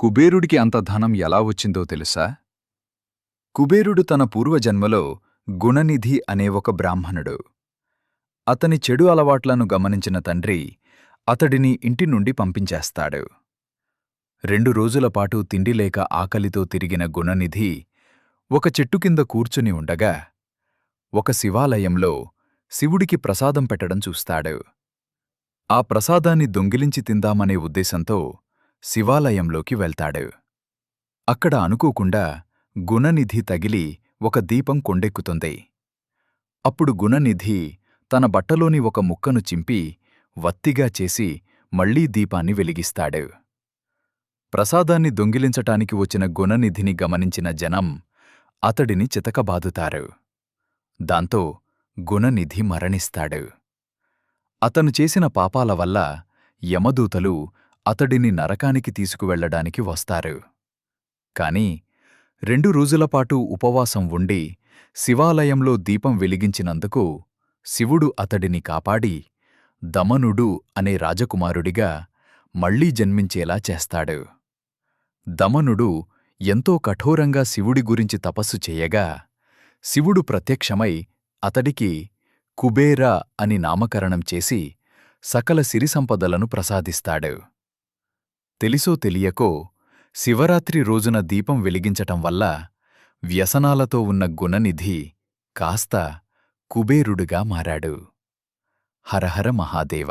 కుబేరుడికి అంత ధనం ఎలా వచ్చిందో తెలుసా? కుబేరుడు తన పూర్వజన్మలో గుణనిధి అనే ఒక బ్రాహ్మణుడు. అతని చెడు అలవాట్లను గమనించిన తండ్రి అతడిని ఇంటి నుండి పంపించేస్తాడు. 2 రోజులపాటు తిండిలేక ఆకలితో తిరిగిన గుణనిధి ఒక చెట్టు కింద కూర్చుని ఉండగా ఒక శివాలయంలో శివుడికి ప్రసాదం పెట్టడం చూస్తాడు. ఆ ప్రసాదాన్ని దొంగిలించి తిందామనే ఉద్దేశంతో శివాలయంలోకి వెళ్తాడు. అక్కడ అనుకోకుండా గుణనిధి తగిలి ఒక దీపం కొండెక్కుతుంది. అప్పుడు గుణనిధి తన బట్టలోని ఒక ముక్కను చింపి వత్తిగా చేసి మళ్లీ దీపాన్ని వెలిగిస్తాడు. ప్రసాదాన్ని దొంగిలించటానికి వచ్చిన గుణనిధిని గమనించిన జనం అతడిని చితకబాదుతారు. దాంతో గుణనిధి మరణిస్తాడు. అతను చేసిన పాపాల వల్ల యమదూతలు అతడిని నరకానికి తీసుకువెళ్లడానికి వస్తారు. కాని 2 రోజులపాటు ఉపవాసం ఉండి శివాలయంలో దీపం వెలిగించినందుకు శివుడు అతడిని కాపాడి దమనుడు అనే రాజకుమారుడిగా మళ్లీ జన్మించేలా చేస్తాడు. దమనుడు ఎంతో కఠోరంగా శివుడి గురించి తపస్సు చేయగా శివుడు ప్రత్యక్షమై అతడికి కుబేర అని నామకరణం చేసి సకల సిరిసంపదలను ప్రసాదిస్తాడు. తెలిసో తెలియకో శివరాత్రి రోజున దీపం వెలిగించటం వల్ల వ్యసనాలతో ఉన్న గుణనిధి కాస్త కుబేరుడుగా మారాడు. హరహర మహాదేవ.